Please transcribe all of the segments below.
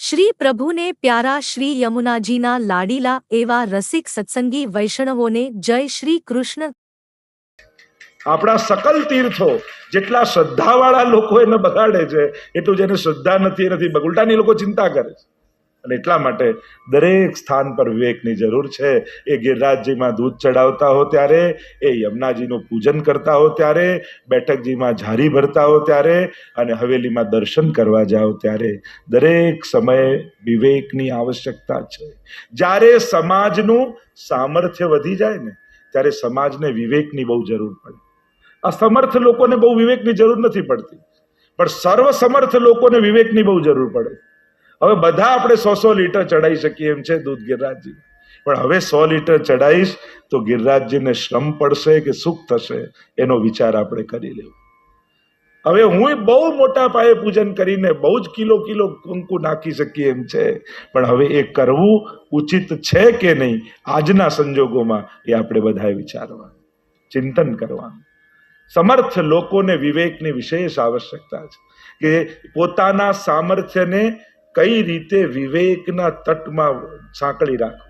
શ્રી પ્રભુને પ્યારા શ્રી યમુનાજીના લાડીલા એવા રસિક સત્સંગી વૈષ્ણવોને જય શ્રી કૃષ્ણ. આપણા સકલ તીર્થો જેટલા શ્રદ્ધાવાળા લોકો એને બગાડે છે એટલું જેને શ્રદ્ધા નથી ઉલટાની લોકો ચિંતા કરે છે. અને એટલા માટે દરેક સ્થાન પર વિવેકની જરૂર છે. એ ગિરિરાજજીમાં દૂધ ચડાવતા હો ત્યારે, એ યમુનાજીનું પૂજન કરતા હો ત્યારે, બેઠકજીમાં ઝારી ભરતા હો ત્યારે, અને હવેલીમાં દર્શન કરવા જાઓ ત્યારે દરેક સમયે વિવેકની આવશ્યકતા છે. જ્યારે સમાજનું સામર્થ્ય વધી જાય ને ત્યારે સમાજને વિવેકની બહુ જરૂર પડે. અસમર્થ લોકોને બહુ વિવેકની જરૂર નથી પડતી, પણ સર્વસમર્થ લોકોને વિવેકની બહુ જરૂર પડે. હવે બધા આપણે 100 લીટર ચડાવી શકીએ એમ છે દૂધ ગિરિરાજજી, પણ હવે 100 લીટર ચડાવીશ તો ગિરિરાજજીને શ્રમ પડશે કે સુખ થશે એનો વિચાર આપણે કરી લેવો. હવે હું બહુ મોટા પાયે પૂજન કરીને બહુ જ કિલો કંકુ નાખી શકીએ એમ છે, પણ હવે એ કરવું ઉચિત છે કે નહીં આજના સંજોગોમાં એ આપણે બધાએ વિચારવાનું, ચિંતન કરવાનું. સમર્થ લોકોને વિવેકની વિશેષ આવશ્યકતા છે કે પોતાના સામર્થ્યને કઈ રીતે વિવેકના તટમાં સાંકળી રાખવું,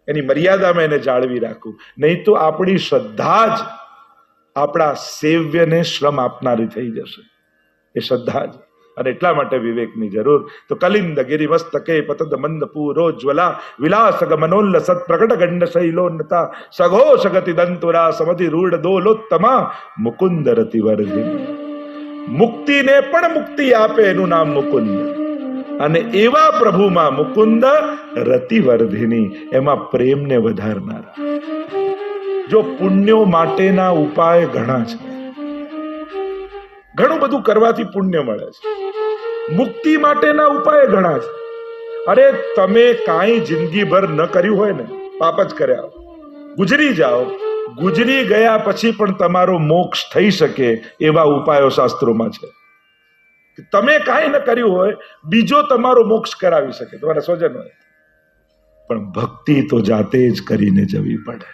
એની મર્યાદામાં એને જાળવી રાખવું. નહીં તો આપણી શ્રદ્ધા જ આપણા સેવ્યને શ્રમ આપનારી થઈ જશે. એ શ્રદ્ધા જ. અને એટલા માટે વિવેકની જરૂર. તો કલિંદ ગિરિમસ્તકે પતદ મંદ પૂરોજ્વલા વિલાસગ મનોલ્લ સત પ્રકટ ગંડ શૈલોન્નતા સઘોષ ગતિ દંતુરા સમધિ રૂઢ દોલોત્તમા મુકુંદ રતિ વર્ધિની. મુક્તિને પણ મુક્તિ આપે એનું નામ મુકુંદ. અને એવા પ્રભુમાં મુકુંદ રતિવર્ધિની, એમાં પ્રેમને વધારનારા. જો પુણ્યો માટેના ઉપાય ઘણા છે, ઘણું બધું કરવાથી પુણ્ય મળે છે. મુક્તિ માટેના ઉપાય ઘણા છે. અરે તમે કાંઈ જિંદગીભર ન કર્યું હોય ને, પાપ જ કર્યા, ગુજરી જાઓ, ગુજરી ગયા પછી પણ તમારો મોક્ષ થઈ શકે એવા ઉપાયો શાસ્ત્રોમાં છે. તમે કાંઈ ન કર્યું હોય, બીજો તમારો મોક્ષ કરાવી શકે, તમારા સ્વજન હોય, પણ ભક્તિ તો જાતે જ કરીને જવી પડે.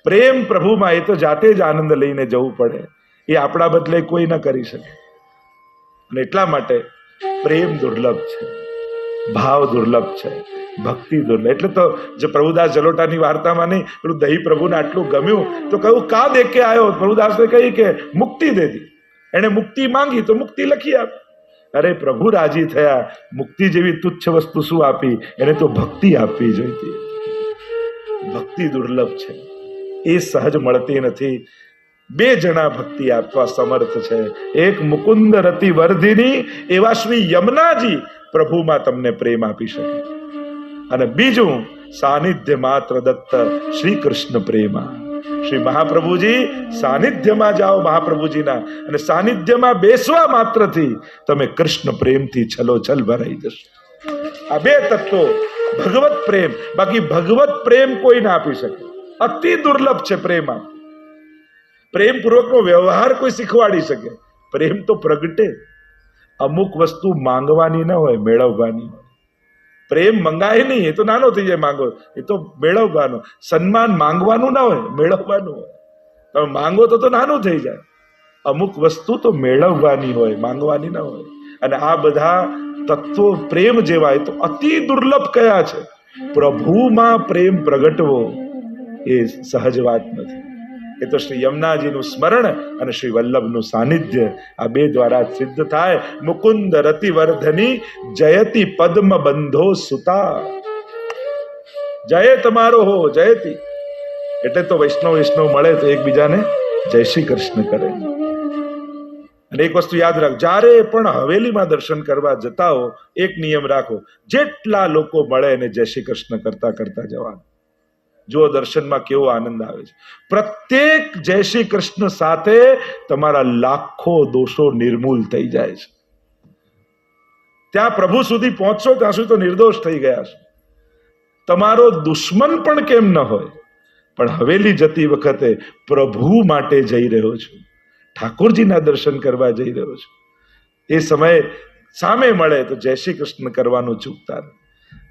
પ્રેમ પ્રભુમાં એ તો જાતે જ આનંદ લઈને જવું પડે. એ આપણા બદલે કોઈ ન કરી શકે. અને એટલા માટે પ્રેમ દુર્લભ છે, ભાવ દુર્લભ છે, ભક્તિ દુર્લભ. એટલે તો જે પ્રભુદાસ જલોટાની વાર્તામાં નહીં, પેલું દહીં પ્રભુને આટલું ગમ્યું તો કહ્યું કા દે કે આવ્યો. પ્રભુદાસને કહી કે મુક્તિ દે દી. એને મુક્તિ માંગી તો મુક્તિ લખી આપી. અરે પ્રભુ રાજી થયા. મુક્તિ જેવી તુચ્છ વસ્તુ શું આપી, એને તો ભક્તિ આપવી જોઈતી. ભક્તિ દુર્લભ છે, એ સહજ મળતી નથી. 2 જણા ભક્તિ આપવા સમર્થ છે. એક મુકુંદ રતિ વર્ધિની એવા શ્રી યમુનાજી પ્રભુમાં તમને પ્રેમ આપી શકે, અને બીજું સાનિધ્ય માત્ર દત્ત શ્રી કૃષ્ણ પ્રેમા. શ્રી મહાપ્રભુજી સાનિધ્યમાં જાઓ મહાપ્રભુજીના, અને સાનિધ્યમાં બેસવા માત્રથી તમે કૃષ્ણ પ્રેમથી છલોછલ ભરાઈ જશો. આ 2 તત્વો ભગવત પ્રેમ. બાકી ભગવત પ્રેમ કોઈ ના આપી શકે. અતિ દુર્લભ છે પ્રેમ. પ્રેમ પૂર્વકનો વ્યવહાર કોઈ શીખવાડી શકે. પ્રેમ તો પ્રગટે. અમુક વસ્તુ માંગવાની ન હોય, મેળવવાની હોય. પ્રેમ મંગાય નહીં, એ તો નાનો થઈ જાય. માંગો એ તો મેળવવાનો. સન્માન માંગવાનું ના હોય, મેળવવાનું હોય. તમે માંગો તો નાનું થઈ જાય. અમુક વસ્તુ તો મેળવવાની હોય, માંગવાની ના હોય. અને આ બધા તત્વો પ્રેમ જેવા તો અતિ દુર્લભ કયા છે. પ્રભુમાં પ્રેમ પ્રગટવો એ સહજ વાત નથી. એ તો શ્રી યમુનાજીનું સ્મરણ અને શ્રી વલ્લભનું સાનિધ્ય, આ 2 દ્વારા સિદ્ધ થાય. મુકુંદ રતિવર્ધની જયતિ પદ્મ બંધો સુતા. જય તમારો હો જયતિ. એટલે તો વૈષ્ણવ મળે તો એકબીજાને જય શ્રી કૃષ્ણ કરે. અને એક વસ્તુ યાદ રાખ, જ્યારે પણ હવેલીમાં દર્શન કરવા જતા હો, એક નિયમ રાખો, જેટલા લોકો મળે એને જય શ્રી કૃષ્ણ કરતા કરતા જવાનું. જો દર્શનમાં કેવો આનંદ આવે છે. પ્રત્યેક જય શ્રી કૃષ્ણ સાથે તમારા લાખો દોષો નિર્મૂલ થઈ જાય છે. ત્યાં પ્રભુ સુધી પહોંચશો ત્યાં સુધી તો નિર્દોષ થઈ ગયા છે. તમારો દુશ્મન પણ કેમ ન હોય, પણ હવેલી જતી વખતે પ્રભુ માટે જઈ રહ્યો છું, ઠાકોરજીના દર્શન કરવા જઈ રહ્યો છું, એ સમયે સામે મળે તો જય શ્રી કૃષ્ણ કરવાનું ચૂકતા નહીં.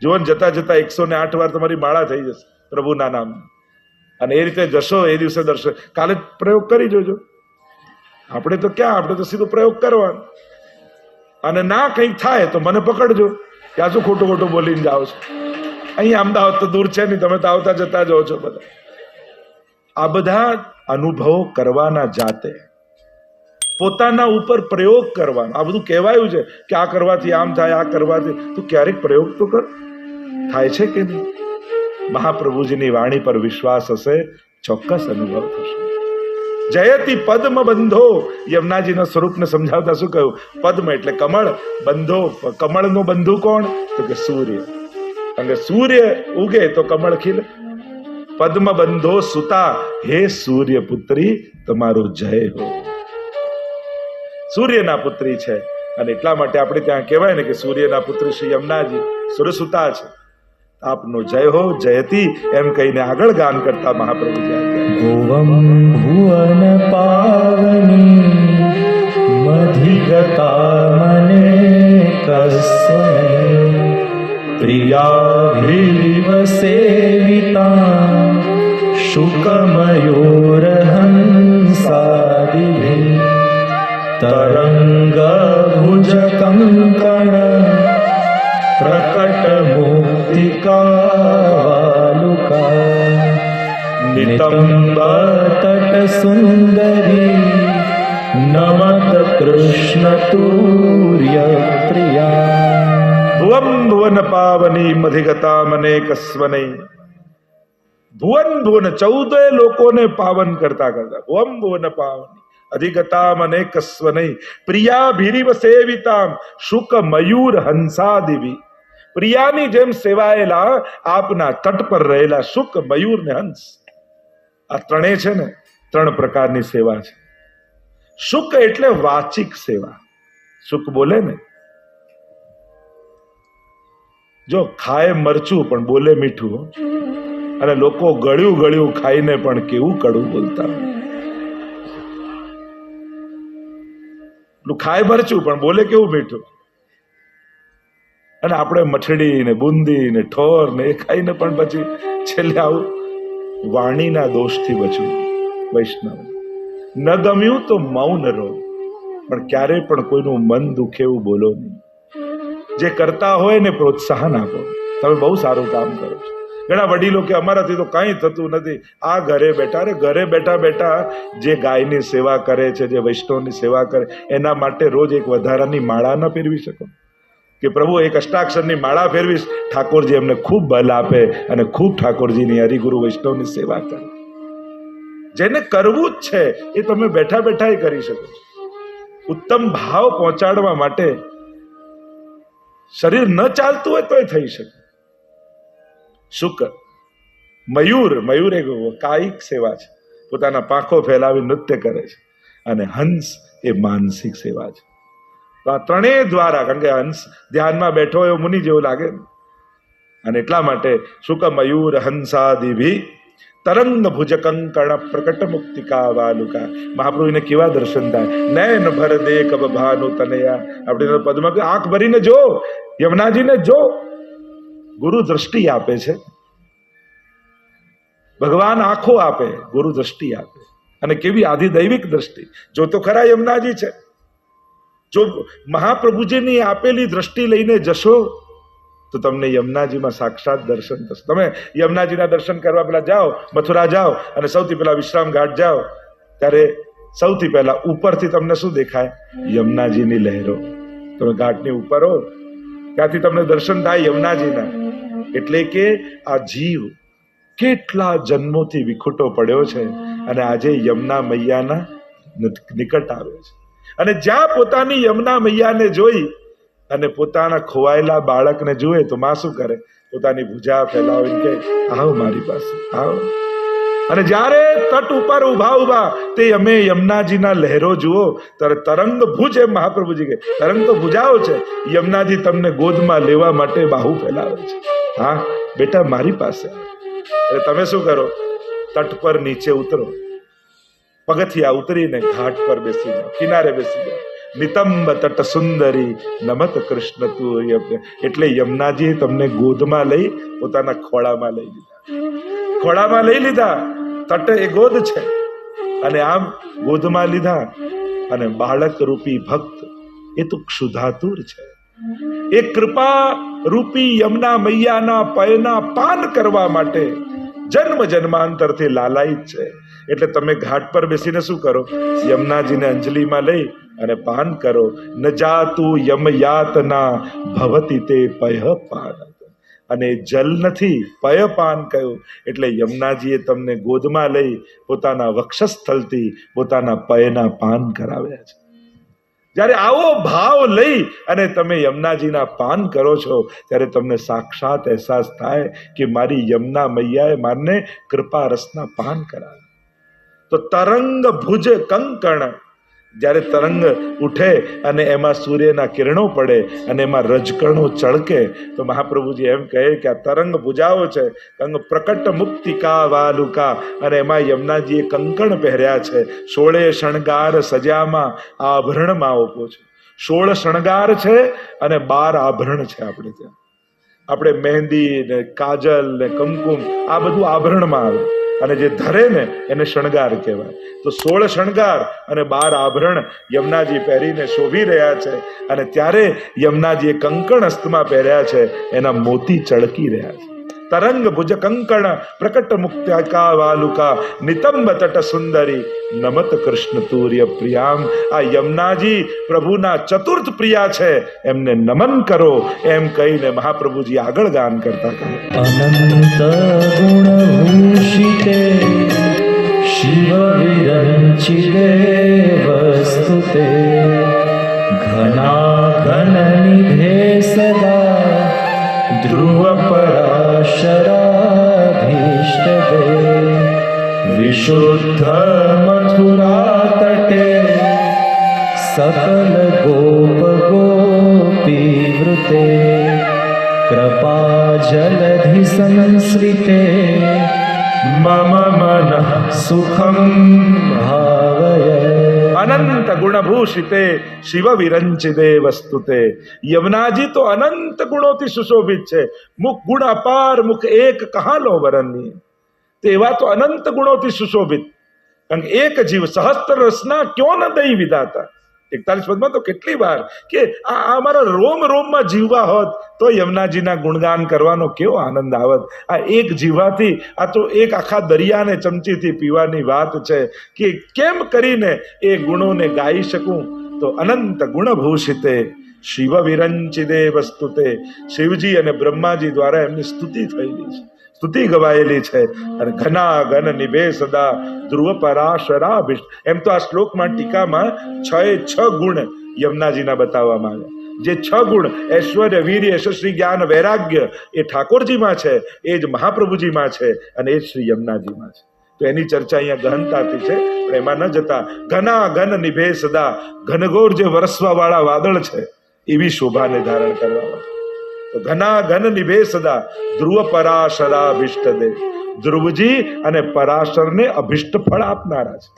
જીવન જતા જતા 108 વાર તમારી માળા થઈ જશે પ્રભુના નામ. અને એ રીતે જશો એ દિવસે દર્શન. કાલે પ્રયોગ કરી જોજો. આપણે તો ક્યાં, આપણે તો સીધો પ્રયોગ કરવાનો. અને ના કંઈક થાય તો મને પકડજો કે આ શું ખોટું ખોટું બોલીને જાઓ છો. અહીંયા અમદાવાદ તો દૂર છે નહીં, તમે તો આવતા જતા જાઓ છો બધા. આ બધા અનુભવો કરવાના જાતે, પોતાના ઉપર પ્રયોગ કરવાનો. આ બધું કહેવાયું છે કે આ કરવાથી આમ થાય, આ કરવાથી, તું ક્યારેક પ્રયોગ તો કર, થાય છે કે નહીં. મહાપ્રભુજીની વાણી પર વિશ્વાસ હશે, ચોક્કસ અનુભવ થશે. જયતિ પદ્મ બંધો, યમુનાજીના સ્વરૂપને સમજાવતા શું કહ્યું? પદ્મ એટલે કમળ, બંધો, કમળનો બંધુ કોણ? તો કે સૂર્ય. કારણ કે સૂર્ય ઉગે તો કમળ ખીલે. પદ્મ બંધો સુતા, હે સૂર્ય પુત્રી તમારો જય હો. સૂર્યના પુત્રી છે અને એટલા માટે આપણે ત્યાં કહેવાય ને કે સૂર્યના પુત્રી શ્રી યમુનાજી સુરસુતા છે. આપનો જય હો જયતી એમ કહીને આગળ ગાન કરતા મહાપ્રભુજી ભુવમ ભુવન પાવની મધિગતા મને કસ્વને પ્રિયાભિવ સેવિતા શુકમયોર હંસાદિભિ તરંગ ભુજ કંકણ પ્રકટ મુક્તિકાલુકા નિતંબ તટ સુંદરી નમત કૃષ્ણ તુર્ય પ્રિયા. ભુવમ ભુવન પાવની મધિગતા મને કસ્વનૈ. ભુવન ભુવન 14 લોકોને પાવન કરતા કરતા ભુવમ ભુવન પાવની અધિગતા મને કસ્વનૈ પ્રિયાભિરિવ સેવિતામ શુક મયુર હંસાદિવી. પ્રિયાની જેમ સેવાયેલા આપના તટ પર રહેલા શુક મયુર ને હંસ, આ ત્રણેય છે ને, 3 પ્રકારની સેવા છે. શુક એટલે વાચિક સેવા. શુક બોલે ને, જો ખાય મરચું પણ બોલે મીઠું, અને લોકો ગળ્યું ગળ્યું ખાઈને પણ કેવું કડવું બોલતા. ખાય મરચું પણ બોલે કેવું મીઠું. અને આપણે મઠડી ને બુંદી ને ઠોર ને એ ખાઈને પણ પછી છેલ્લે આવું. વાણીના દોષથી બચવું. વૈષ્ણવ ન ગમ્યું તો મૌન રહો, પણ ક્યારેય પણ કોઈનું મન દુખે એવું બોલો નહીં. જે કરતા હોય ને પ્રોત્સાહન આપો, તમે બહુ સારું કામ કરો છો. ઘણા વડીલો કે અમારાથી તો કાંઈ થતું નથી. આ ઘરે બેઠા, અરે ઘરે બેઠા બેઠા જે ગાયની સેવા કરે છે, જે વૈષ્ણવની સેવા કરે, એના માટે રોજ એક વધારાની માળા ન ફેરવી શકો? કે પ્રભુ એક અષ્ટાક્ષરની માળા ફેરવીશ, ઠાકોરજી એમને ખૂબ બલ આપે અને ખૂબ ઠાકોરજીની હરિગુરુ વૈષ્ણવની સેવા કરે. જેને કરવું જ છે એ તમે બેઠા બેઠા કરી શકો છો. ઉત્તમ ભાવ પહોંચાડવા માટે શરીર ન ચાલતું હોય તોય થઈ શકે. શુક મયુર, મયુર એક કાયિક સેવા છે, પોતાના પાંખો ફેલાવી નૃત્ય કરે છે. અને હંસ એ માનસિક સેવા છે. તો આ ત્રણેય દ્વારા, કારણ કે હંસ ધ્યાનમાં બેઠો એવો મુનિ જેવો લાગે ને, અને એટલા માટે શુક મયુર હંસાદિભી તરંગ ભુજ કંકણ પ્રકટ મુક્તિકા વાલુકા. મહાપ્રભુને કેવા દર્શન થાય! નયન ભર દેખ ભાનુ તનયા. આપણે પદમાં આંખ ભરીને જો, યમુનાજીને જો. ગુરુ દ્રષ્ટિ આપે છે ભગવાન, આંખો આપે, ગુરુ દ્રષ્ટિ આપે. અને કેવી આધિદૈવિક દ્રષ્ટિ! જો તો ખરા યમુનાજી છે. જો મહાપ્રભુજીની આપેલી દ્રષ્ટિ લઈને જશો તો તમને યમુનાજીમાં સાક્ષાત દર્શન થશે. તમે યમુનાજીના દર્શન કરવા પેલા જાઓ, મથુરા જાઓ અને સૌથી પહેલા વિશ્રામ ઘાટ જાઓ, ત્યારે સૌથી પહેલા ઉપરથી તમને શું દેખાય? યમુનાજીની લહેરો. તમે ઘાટની ઉપર હો, ત્યાંથી તમને દર્શન થાય યમુનાજીના. એટલે કે આ જીવ કેટલા જન્મોથી વિખૂટો પડ્યો છે અને આજે યમુના મૈયાના નિકટ આવે છે. અને જ્યાં પોતાની યમુના મૈયાને જોઈ અને પોતાના ખોવાયેલા બાળકને જુએ તો માં શું કરે? પોતાની ભુજા ફેલાવીને કે આવો મારી પાસે, આવો. અને જ્યારે તટ ઉપર ઉભા ઉભા તે અમે યમુનાજીના લહેરો જુઓ, ત્યારે તરંગ ભુજ, એમ મહાપ્રભુજી કે તરંગ તો ભુજાઓ છે. યમુનાજી તમને ગોદમાં લેવા માટે બાહુ ફેલાવે છે. હા બેટા મારી પાસે. એટલે તમે શું કરો? તટ પર નીચે ઉતરો, પગથિયા ઉતરીને ઘાટ પર બેસી જાઓ, કિનારે બેસી જાઓ. નિતંબ તટ સુંદરી નમત કૃષ્ણ તુર્ય. એટલે યમુનાજી તમને ગોદમાં લઈ પોતાના ખોળામાં લઈ લીધા. ખોળામાં લઈ લીધા. તટ એ ગોદ છે અને આમ ગોદમાં લીધા અને બાળક રૂપી ભક્ત એ તો ક્ષુધાતુર છે. એ કૃપા રૂપી યમુના મૈયાના પયના પાન કરવા માટે જન્મ જન્માંતરથી લાલાયિત છે. એટલે તમે ઘાટ પર બેસીને શું કરો? યમુનાજીને અંજલિમાં લઈ અને પાન કરો. ન જાતુ યમ યાતના ભવતી તે પય પાન. અને જલ નથી, પય પાન કહ્યું. એટલે યમુનાજીએ તમને ગોદમાં લઈ પોતાના વક્ષસ્થલથી પોતાના પયના પાન કરાવ્યા છે. જ્યારે આવો ભાવ લઈ અને તમે યમુનાજીના પાન કરો છો ત્યારે તમને સાક્ષાત અહેસાસ થાય કે મારી યમુના મૈયાએ મારને કૃપા રસના પાન કરાવ્યા. તો તરંગ ભુજ કંકણ, જ્યારે તરંગ ઉઠે અને એમાં સૂર્યના કિરણો પડે અને એમાં રજકણો ચળકે તો મહાપ્રભુજી એમ કહે કે આ તરંગ ભુજાઓ છે, કંગ પ્રકટ મુક્તિકા વાલુકા. અને એમાં યમુનાજીએ કંકણ પહેર્યા છે. 16 શણગાર સજામાં આભરણમાં ઓપો છે. 16 શણગાર છે અને 12 આભરણ છે. આપણે ત્યાં આપણે મહેંદી ને કાજલ ને કંકુમ આ બધું આભરણમાં આવે અને જે ધરે ને એને શણગાર કહેવાય. તો 16 શણગાર અને 12 આભરણ યમુનાજી પહેરીને શોભી રહ્યા છે. અને ત્યારે યમુનાજીએ કંકણ હસ્તમાં પહેર્યા છે, એના મોતી ચળકી રહ્યા છે. તરંગ ભુજ કંકણ પ્રકટ મુક્ત્યાકા વાલુકા નિતંબ તટ સુંદરી નમત કૃષ્ણ તુર્ય પ્રિયામ. આ યમુનાજી પ્રભુના ચતુર્થ પ્રિયા છે, એમને નમન કરો એમ કહીને મહાપ્રભુજી આગળ ગાન કરતા કહે અનંત ગુણ ભૂષિતે શિવ વિરંચિતે વસ્તુતે ઘના ઘન નિભે સદા ધ્રુવ પરાશરાભીષ્ટદે વિશુદ્ધ મથુરા તટે સકલ ગોપ ગોપી વૃતે કૃપા જલધિ સંશ્રિતે મમ મન સુખમ ભાવય. અનંત ગુણભૂષિતે શિવ વિરંચિતે વસ્તુતે. યમુનાજી તો અનંત ગુણોથી સુશોભિત છે. મુખ ગુણ અપાર, મુખ એક કહા લો વર્ણનીય. તેવા તો અનંત ગુણોથી સુશોભિત. કારણ કે એક જીવ સહસ્ત્ર રસના ક્યો ન દઈ વિધાતા. 41 પદમાં તો કેટલી વાર કે આ અમારા રોમ રોમમાં જીવવા હોત તો યમુનાજીના ગુણગાન કરવાનો કેવો આનંદ આવત. આ એક જીવાથી આ તો એક આખા દરિયાને ચમચીથી પીવાની વાત છે કે કેમ કરીને એ ગુણોને ગાઈ શકું. તો અનંત ગુણભૂષિતે શિવ વિરંચિતે વસ્તુતે. શિવજી અને બ્રહ્માજી દ્વારા એમની સ્તુતિ થયેલી છે, સ્તુતિ ગવાયેલી છે. અને ઘના ઘન નિભે સદા ધ્રુવ પરાશરાભિષ્ટ. એમ તો આ શ્લોકમાં ટીકામાં 6 ગુણ યમુનાજીના બતાવવામાં આવ્યા. જે 6 ગુણ ઐશ્વર્ય વીર્ય યશસ્વી જ્ઞાન વૈરાગ્ય એ ઠાકોરજીમાં છે, એ જ મહાપ્રભુજીમાં છે અને એ જ શ્રી યમુનાજીમાં છે. તો એની ચર્ચા અહીંયા ગહનતાથી છે, પણ એમાં ન જતા ઘના ઘન નિભે સદા. ઘનઘોર જે વરસવા વાળા વાદળ છે એવી શોભાને ધારણ કરવામાં. તો ઘના ઘન નિભે સદા ધ્રુવ પરાશરાભિષ્ટ દે. ધ્રુવજી અને પરાશરને અભિષ્ટ ફળ આપનારા છે.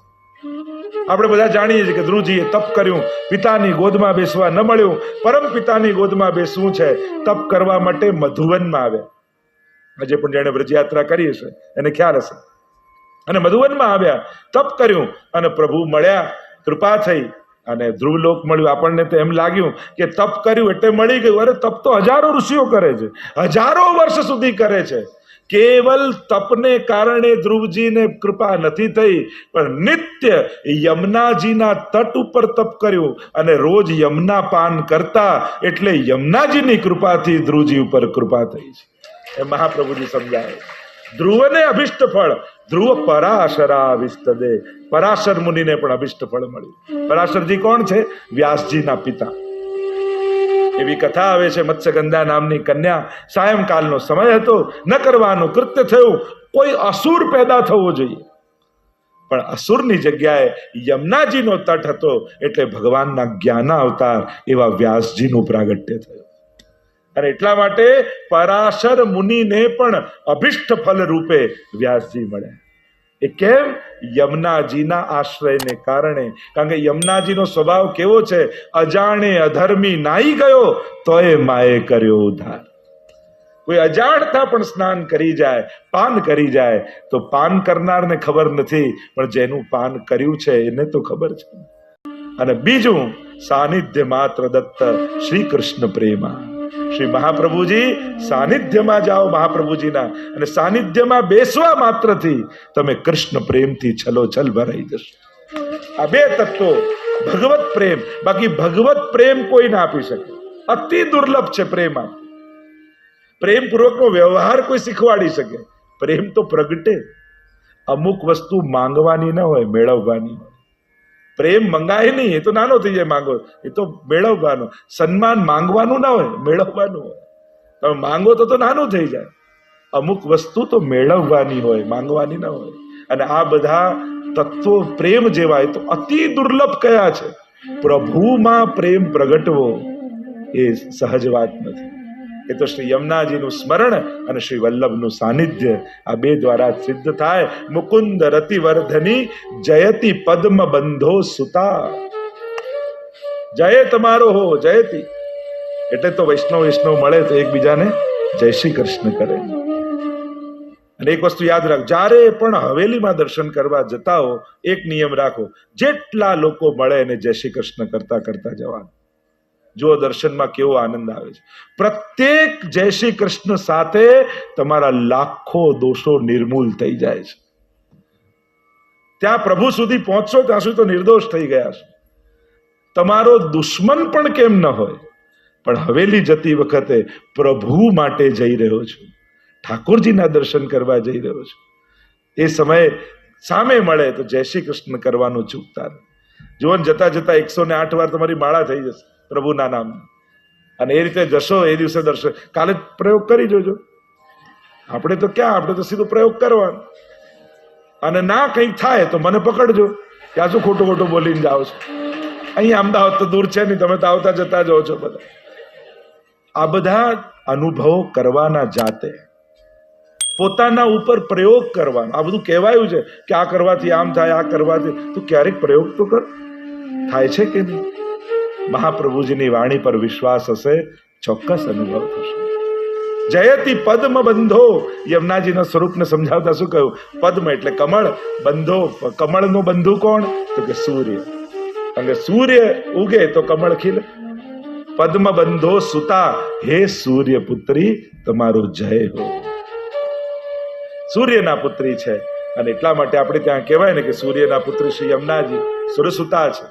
આપણે બધા જાણીએ છીએ કે ધ્રુવજીએ તપ કર્યું, પિતાની ગોદમાં બેસવા ન મળ્યું. પરમ પિતાની ગોદમાં બેસવું છે, તપ કરવા માટે મધુવનમાં આવ્યા. આજે પણ જેણે વ્રજયાત્રા કરી હશે એને ખ્યાલ હશે. અને મધુવનમાં આવ્યા, તપ કર્યું અને પ્રભુ મળ્યા, કૃપા થઈ અને ધ્રુવલોક મળ્યું. આપણને તો એમ લાગ્યું કે તપ કર્યું એટલે મળી ગયું. અરે તપ તો હજારો ઋષિઓ કરે છે, હજારો વર્ષ સુધી કરે છે. કેવલ તપને કારણે ધ્રુવજીને કૃપા નથી થઈ, પણ નિત્ય યમુનાજીના તટ ઉપર તપ કર્યું અને રોજ યમુના પાન કરતા, એટલે યમુનાજીની કૃપાથી ધ્રુવજી ઉપર કૃપા થઈ છે. એ મહાપ્રભુજી સમજાવે. ધ્રુવને અભિષ્ટ ફળ ધ્રુવ પરાશરાભિષ્ટ દે. પરાશર મુનિને પણ અભિષ્ટ ફળ મળ્યું. પરાશરજી કોણ છે? વ્યાસજીના પિતા. એવી કથા આવે છે, મત્સ્યગંધા નામની કન્યા, સાયંકાલનો સમય હતો, ન કરવાનું કૃત્ય થયું, કોઈ અસુર પેદા થવો જોઈએ, પણ અસુરની જગ્યાએ યમુનાજીનો તટ હતો, એટલે ભગવાનના જ્ઞાન અવતાર એવા વ્યાસજીનું પ્રાગટ્ય થયું. અને એટલા માટે પરાશર મુનિને પણ અભિષ્ટ ફલ રૂપે વ્યાસજી મળ્યા. એ કેમ? યમુનાજીના આશ્રયને કારણે. કારણ કે યમુનાજીનો સ્વભાવ કેવો છે? અજાણે અધર્મી નાઈ ગયો તોય માએ કર્યો ઉદ્ધાર. કોઈ અજાણતા પણ સ્નાન કરી જાય, પાન કરી જાય, તો પાન કરનારને ખબર નથી, પણ જેનું પાન કર્યું છે એને તો ખબર છે. અને બીજું સાનિધ્ય માત્ર દત્ત શ્રી કૃષ્ણ પ્રેમા. શ્રી મહાપ્રભુજી સાનિધ્યમાં જાઓ મહાપ્રભુજીના, અને સાનિધ્યમાં બેસવા માત્રથી તમે કૃષ્ણ પ્રેમથી છલોછલ ભરાઈ જશો. આ બે તત્વો, ભગવત પ્રેમ. બાકી ભગવત પ્રેમ કોઈ ના આપી શકે, અતિ દુર્લભ છે પ્રેમ. પ્રેમ પૂર્વકનો વ્યવહાર કોઈ શીખવાડી શકે? પ્રેમ તો પ્રગટે. અમુક વસ્તુ માંગવાની ન હોય, મેળવવાની. પ્રેમ મંગાય નહીં, એ તો નાનો થઈ જાય. માંગો એ તો મેળવવાનો. સન્માન માંગવાનું ના હોય, મેળવવાનું હોય. તમે માંગો તો નાનું થઈ જાય. અમુક વસ્તુ તો મેળવવાની હોય, માંગવાની ના હોય. અને આ બધા તત્વો પ્રેમ જેવા એ તો અતિ દુર્લભ કયા છે. પ્રભુમાં પ્રેમ પ્રગટવો એ સહજ વાત નથી. એ તો શ્રી યમુનાજીનું સ્મરણ અને શ્રી વલ્લભનું સાનિધ્ય, આ બે દ્વારા સિદ્ધ થાય. મુકુંદ રતિવર્ધની જયતિ પદ્મ બંધો સુતા. જય તમારો હો જયતિ. એટલે તો વૈષ્ણવ મળે તો એકબીજાને જય શ્રી કૃષ્ણ કરે. અને એક વસ્તુ યાદ રાખ, જ્યારે પણ હવેલીમાં દર્શન કરવા જતા હો, એક નિયમ રાખો, જેટલા લોકો મળે એને જય શ્રી કૃષ્ણ કરતા કરતા જવાનું. જો દર્શનમાં કેવો આનંદ આવે છે. પ્રત્યેક જય શ્રી કૃષ્ણ સાથે તમારા લાખો દોષો નિર્મૂલ થઈ જાય છે. ત્યાં પ્રભુ સુધી પહોંચશો ત્યાં સુધી તો નિર્દોષ થઈ ગયા છે. તમારો દુશ્મન પણ કેમ ન હોય, પણ હવેલી જતી વખતે પ્રભુ માટે જઈ રહ્યો છું, ઠાકોરજીના દર્શન કરવા જઈ રહ્યો છું, એ સમયે સામે મળે તો જય શ્રી કૃષ્ણ કરવાનું ચૂકતા નહીં. જુઓ જતા જતા 108 વાર તમારી માળા થઈ જશે પ્રભુના નામ. અને એ રીતે જશો એ દિવસે દર્શન. કાલે પ્રયોગ કરી જોજો. આપણે તો ક્યાં, આપણે તો સીધો પ્રયોગ કરવાનો. અને ના કંઈક થાય તો મને પકડજો, ત્યાં શું ખોટું ખોટું બોલીને જાઓ છો. અહીંયા અમદાવાદ તો દૂર છે નહીં, તમે તો આવતા જતા જાઓ છો બધા. આ બધા અનુભવો કરવાના જાતે, પોતાના ઉપર પ્રયોગ કરવાનો. આ બધું કહેવાયું છે કે આ કરવાથી આમ થાય, આ કરવાથી. તો ક્યારેક પ્રયોગ તો કર, થાય છે કે નહીં? મહાપ્રભુજીની વાણી પર વિશ્વાસ હશે, ચોક્કસ અનુભવ થશે. જયતિ પદ્મ બંધો. યમુનાજીના સ્વરૂપને સમજાવતા શું કહ્યું? પદ્મ એટલે કમળ, બંધો, કમળનો બંધુ કોણ? તો કે સૂર્ય. કારણ કે સૂર્ય ઉગે તો કમળ ખીલે. પદ્મ બંધો સુતા. હે સૂર્ય પુત્રી, તમારો જય હો. સૂર્યના પુત્રી છે, અને એટલા માટે આપણે ત્યાં કહેવાય ને કે સૂર્યના પુત્રી શ્રી યમુનાજી સુરસુતા છે.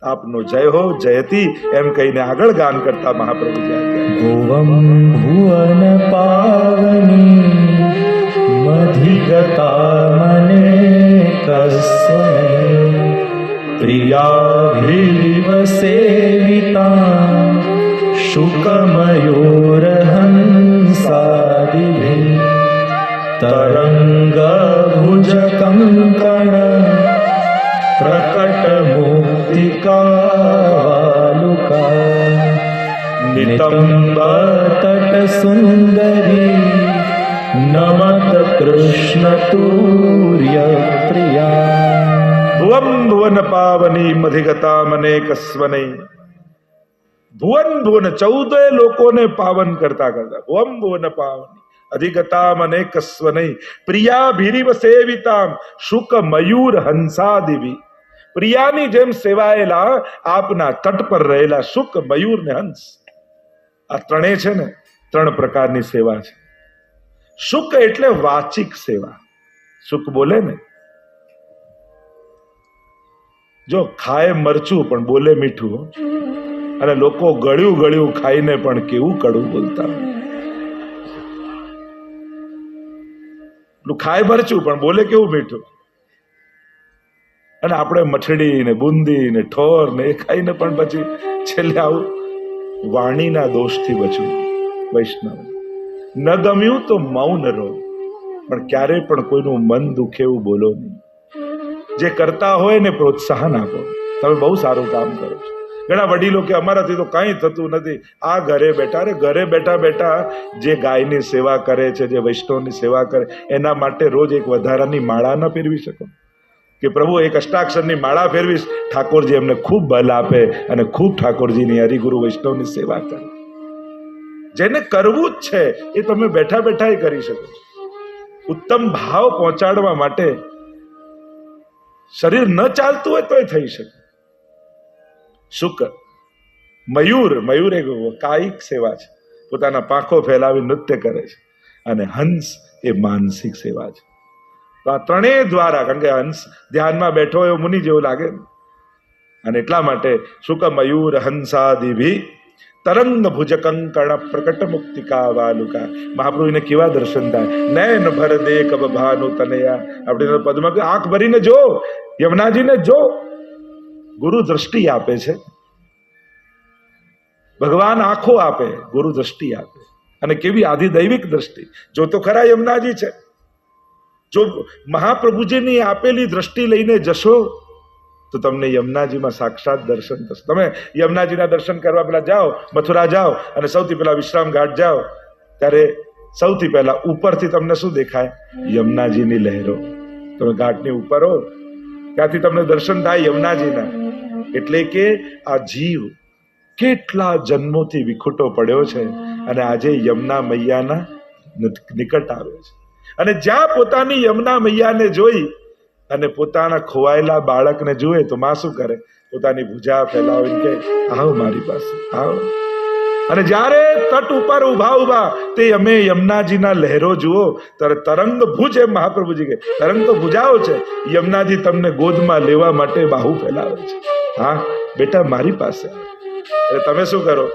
આપનો જય હો જયતિ એમ કહીને આગળ ગાન કરતા મહાપ્રભુજી ભુવમ ભુવન પાવની મધિગતા મને કસ્મૈ પ્રિયાભિવ સેવિતા શુકમયોરહંસાદિભિ તરંગ ભુજ કંકણ પ્રકટ મુક્તિકાલુકા નિતંબ તટ સુંદરી નમત કૃષ્ણ તુર્ય પ્રિયા. ભુવન ભુવન પાવની મધિગતા મને કસ્વનૈ. ભુવન ભુવન 14 લોકોને પાવન કરતા કરતા ભુવન ભુવન પાવની અધિગતા મને કસ્વનૈ પ્રિયાભિરિવ સેવિતામ શુક મયુર હંસાદિવી. પ્રિયાની જેમ સેવાયેલા આપના તટ પર રહેલા શુક મયુર ને હંસ, આ ત્રણેય છે ને, 3 પ્રકારની સેવા છે. શુક એટલે વાચિક સેવા. શુક બોલે ને, જો ખાય મરચું પણ બોલે મીઠું. અને લોકો ગળ્યું ગળ્યું ખાઈને પણ કેવું કડવું બોલતા. ખાય મરચું પણ બોલે કેવું મીઠું. અને આપણે મઠડી ને બુંદી ને ઠોર ને એ ખાઈને પણ પછી છેલ્લે આવું. વાણીના દોષથી બચવું. વૈષ્ણવ ન ગમ્યું તો મૌન રહો, પણ ક્યારે પણ કોઈનું મન દુખે એવું બોલો નહીં. જે કરતા હોય ને પ્રોત્સાહન આપો. તમે બહુ સારું કામ કરો છો. ઘણા વડીલો કે અમારાથી તો કાંઈ થતું નથી. આ ઘરે બેઠા, અરે ઘરે બેઠા બેઠા જે ગાયની સેવા કરે છે, જે વૈષ્ણવની સેવા કરે, એના માટે રોજ એક વધારાની માળા ન ફેરવી શકો? કે પ્રભુ એક અષ્ટાક્ષરની માળા ફેરવીશ, ઠાકોરજી એમને ખૂબ બલ આપે અને ખૂબ ઠાકોરજીની હરિગુરુ વૈષ્ણવની સેવા કરે. જેને કરવું જ છે એ તમે બેઠા બેઠા કરી શકો. ઉત્તમ ભાવ પહોંચાડવા માટે શરીર ન ચાલતું હોય તોય થઈ શકે. શુક, મયુર, મયુર એ કાયિક સેવા છે, પોતાના પાંખો ફેલાવી નૃત્ય કરે છે, અને હંસ એ માનસિક સેવા છે. તો આ ત્રણેય દ્વારા, કારણ કે હંસ ધ્યાનમાં બેઠો એવો મુનિ જેવો લાગે ને, અને એટલા માટે શુક મયુર હંસાદિભી તરંગ ભુજ કંકણ પ્રકટ મુક્તિકા વાલુકા. મહાપ્રભુને કેવા દર્શન થાય, નયન ભર દે કબ ભાનુ તનયા. આપણે પદમાં આંખ ભરીને જો, યમુનાજીને જો. ગુરુ દ્રષ્ટિ આપે છે, ભગવાન આંખો આપે, ગુરુ દ્રષ્ટિ આપે, અને કેવી આધિદૈવિક દ્રષ્ટિ. જો તો ખરા યમુનાજી છે. જો મહાપ્રભુજીની આપેલી દ્રષ્ટિ લઈને જશો તો તમને યમુનાજીમાં સાક્ષાત દર્શન થશે. તમે યમુનાજીના દર્શન કરવા પેલા જાઓ, મથુરા જાઓ અને સૌથી પહેલા વિશ્રામ ઘાટ જાઓ, ત્યારે સૌથી પહેલા ઉપરથી તમને શું દેખાય? યમુનાજીની લહેરો. તમે ઘાટની ઉપર હો, ત્યાંથી તમને દર્શન થાય યમુનાજીના. એટલે કે આ જીવ કેટલા જન્મોથી વિખૂટો પડ્યો છે અને આજે યમુના મૈયાના નિકટ આવ્યો છે. અને જ્યાં પોતાની યમુના મૈયાને જોઈ અને પોતાના ખોવાયેલા બાળકને જુએ તો માં શું કરે? પોતાની ભુજા ફેલાવીને કે આવો મારી પાસે, આવો. અને જ્યારે તટ ઉપર ઉભા તે અમે યમુનાજીના લહેરો જુઓ ત્યારે તરંગ ભુજ, એમ મહાપ્રભુજી કે તરંગ તો ભુજાઓ છે, યમુનાજી તમને ગોદમાં લેવા માટે બાહુ ફેલાવે છે. હા બેટા મારી પાસે. એટલે તમે શું કરો?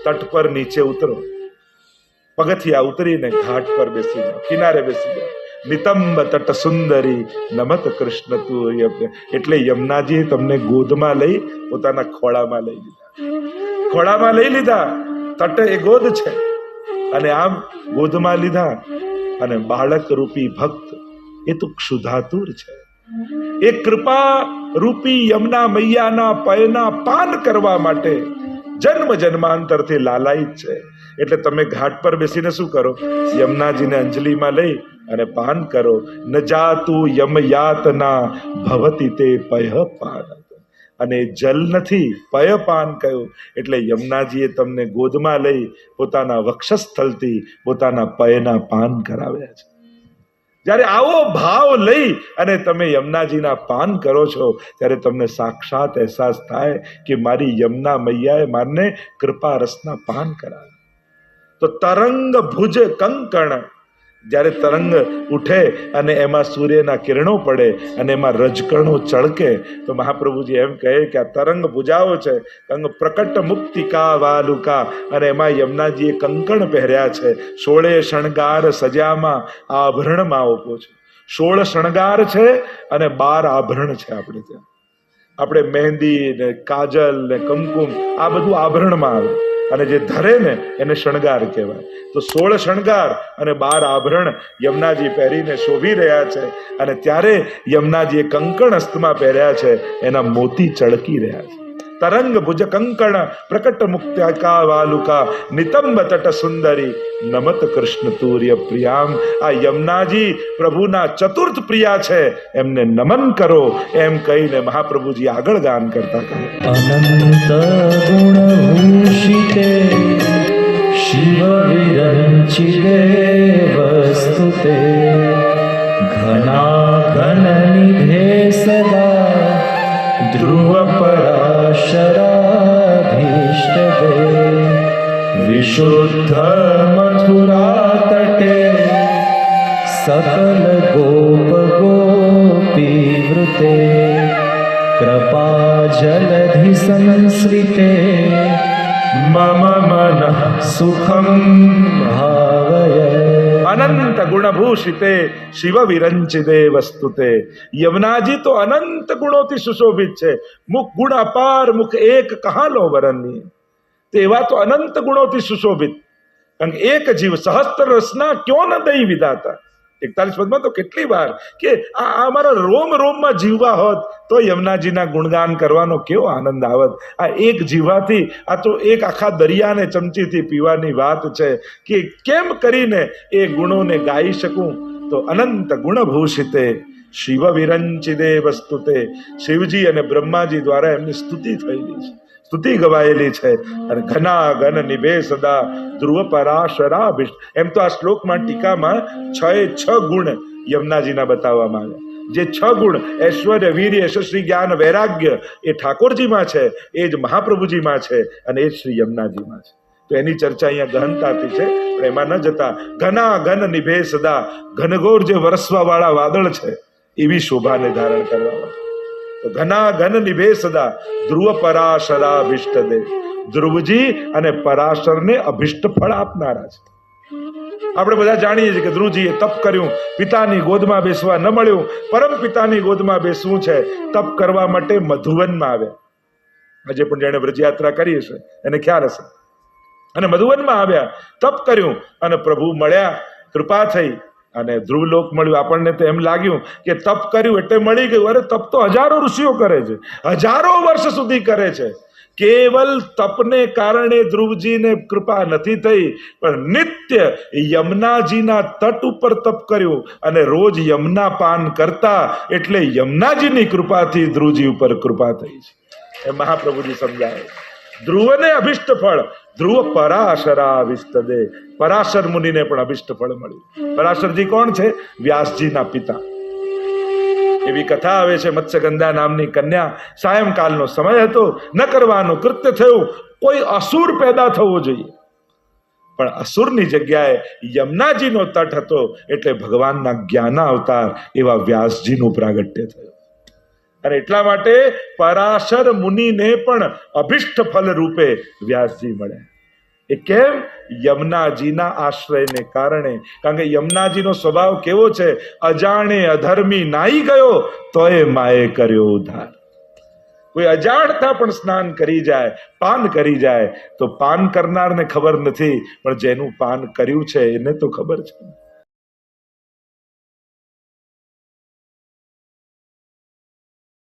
તટ પર નીચે ઉતરો, પગથિયા ઉતરીને ઘાટ પર બેસી જાઓ, કિનારે બેસી જાઓ. નિતંબ તટ સુંદરી નમત કૃષ્ણ તું. એટલે યમુનાજી તમને ગોદમાં લઈ પોતાના ખોળામાં લઈ લીધા, ખોળામાં લઈ લીધા. તટ એ ગોદ છે, અને આમ ગોદમાં લીધા. અને બાળક રૂપી ભક્ત એ તો ક્ષુધાતુર છે, એ કૃપા રૂપી યમુના મૈયાના પયના પાન કરવા માટે જન્મ જન્માંતરથી લાલાયિત છે. એટલે તમે ઘાટ પર બેસીને શું કરો? યમુનાજીને અંજલિમાં લઈ અને પાન કરો. ન જાતું યમ યાતના ભવતી તે પય પાન. અને જલ નથી, પય પાન કહ્યું. એટલે યમુનાજીએ તમને ગોદમાં લઈ પોતાના વક્ષસ્થળથી પોતાના પયના પાન કરાવ્યા છે. જ્યારે આવો ભાવ લઈ અને તમે યમુનાજીના પાન કરો છો ત્યારે તમને સાક્ષાત અહેસાસ થાય કે મારી યમુના મૈયાએ મારને કૃપા રસના પાન કરાવ્યા. તો તરંગ ભુજ કંકણ, જ્યારે તરંગ ઉઠે અને એમાં સૂર્યના કિરણો પડે અને એમાં રજકણો ચળકે તો મહાપ્રભુજી એમ કહે કે આ તરંગ ભુજાઓ છે, કંગ પ્રકટ મુક્તિકા વાલુકા. અને એમાં યમુનાજીએ કંકણ પહેર્યા છે, 16 શણગાર સજામાં આભરણમાં ઓપો છે. 16 શણગાર છે અને 12 આભરણ છે. આપણે ત્યાં આપણે મહેંદી ને કાજલ ને કુમકુમ આ બધું આભરણમાં આવે, અને જે ધરે ને એને શણગાર કહેવાય. તો 16 શણગાર અને 12 આભરણ યમુનાજી પહેરીને શોભી રહ્યા છે. અને ત્યારે યમુનાજીએ કંકણ હસ્તમાં પહેર્યા છે, એના મોતી ચળકી રહ્યા છે. તરંગ ભુજ કંકણ પ્રકટ મુક્ત્યા વાલુકા નિતંબ તટ સુંદરી નમત કૃષ્ણ તુર્ય પ્રિયામ. આ યમુનાજી પ્રભુના ચતુર્થ પ્રિયા છે, એમને નમન કરો. એમ કહીને મહાપ્રભુજી આગળ ગાન કરતા કહે, અનંત ગુણ ભૂષિતે શિવ વિરંચિતે વસ્તુતે ઘના ઘન નિધે સદા ધ્રુવ પરાશરાધીષ્ટ દે વિશુદ્ધ મથુરા તટે સકલ ગોપ ગોપી વૃતે કૃપા જલધિ સંશ્રિતે મમ મન સુખમ ભાવય. અનંત ગુણભૂષિતે શિવ વિરંચિતે વસ્તુતે. યમુનાજી તો અનંત ગુણોથી સુશોભિત છે. મુખ ગુણ અપાર, મુખ એક કહા લો વરણની. તો એવા તો અનંત ગુણોથી સુશોભિત. કારણ કે એક જીવ સહસ્ત્ર રસના ક્યો ન દઈ વિધાતા. 41 પદમાં તો કેટલી વાર કે આ અમારા રોમ રોમમાં જીવવા હોત તો યમુનાજીના ગુણગાન કરવાનો કેવો આનંદ આવત. આ એક જીવાથી, આ તો એક આખા દરિયાને ચમચીથી પીવાની વાત છે કે કેમ કરીને એ ગુણોને ગાઈ શકું. તો અનંત ગુણભૂષિતે શિવ વિરંચિતે વસ્તુતે. શિવજી અને બ્રહ્માજી દ્વારા એમની સ્તુતિ થયેલી છે, સ્તુતિ ગવાયેલી છે. અને ઘના ઘન નિભે સદા ધ્રુવ પરાશરાભિષ્ટ. એમ તો આ શ્લોકમાં ટીકામાં 6 ગુણ યમુનાજીના બતાવવામાં આવ્યા. જે 6 ગુણ ઐશ્વર્ય, વીર્ય, યશસ્વી, જ્ઞાન, વૈરાગ્ય એ ઠાકોરજીમાં છે, એ જ મહાપ્રભુજીમાં છે અને એ જ શ્રી યમુનાજીમાં છે. તો એની ચર્ચા અહીંયા ગહનતાથી છે, પણ એમાં ન જતા ઘના ઘન નિભે સદા, ઘનઘોર જે વરસવા વાળા વાદળ છે એવી શોભાને ધારણ કરવા. તો ઘના ઘન નિભે સદા, ધ્રુવ પરાશરા અભિષ્ટ દે. ધ્રુવજી અને પરાશરને અભિષ્ટ ફળ આપનારા છે. આપણે બધા જાણીએ છીએ કે ધ્રુવજીએ તપ કર્યું, પિતાની ગોદમાં બેસવા ન મળ્યું, પરમ પિતાની ગોદમાં બેસવું છે, તપ કરવા માટે મધુવનમાં આવ્યા. આજે પણ જેણે વ્રજયાત્રા કરી હશે એને ખ્યાલ હશે. અને મધુવનમાં આવ્યા, તપ કર્યું અને પ્રભુ મળ્યા, કૃપા થઈ અને ધ્રુવલોક મળ્યું. આપણને તો એમ લાગ્યું કે તપ કર્યું એટલે મળી ગયું. અરે તપ તો હજારો ઋષિઓ કરે છે, હજારો વર્ષ સુધી કરે છે. કેવલ તપને કારણે ધ્રુવજીને કૃપા નથી થઈ, પણ નિત્ય યમુનાજીના તટ ઉપર તપ કર્યું અને રોજ યમુના પાન કરતા, એટલે યમુનાજીની કૃપાથી ધ્રુવજી ઉપર કૃપા થઈ છે. એ મહાપ્રભુજી સમજાવે. ધ્રુવને અભિષ્ટ ફળ, ધ્રુવ પરાશરા વિસ્તદે. પરાશર મુનિને પણ અભિષ્ટ ફળ મળ્યું. પરાશરજી કોણ છે? વ્યાસજીના પિતા. એવી કથા આવે છે, મત્સ્યગંધા નામની કન્યા, સાયંકાલનો સમય હતો, ન કરવાનું કૃત્ય થયું, કોઈ અસુર પેદા થવો જોઈએ, પણ અસુરની જગ્યાએ યમુનાજીનો તટ હતો, એટલે ભગવાનના જ્ઞાન અવતાર એવા વ્યાસજીનું પ્રાગટ્ય થયું. અને એટલા માટે પરાશર મુનિને પણ અભિષ્ટ ફલ રૂપે વ્યાસજી મળ્યા. એ કેમ? યમુનાજીના આશ્રયને કારણે. કારણ કે યમુનાજીનો સ્વભાવ કેવો છે? અજાણે અધર્મી નાઈ ગયો તોય માએ કર્યો ઉદ્ધાર. કોઈ અજાણતા પણ સ્નાન કરી જાય, પાન કરી જાય, તો પાન કરનારને ખબર નથી, પણ જેનું પાન કર્યું છે એને તો ખબર છે.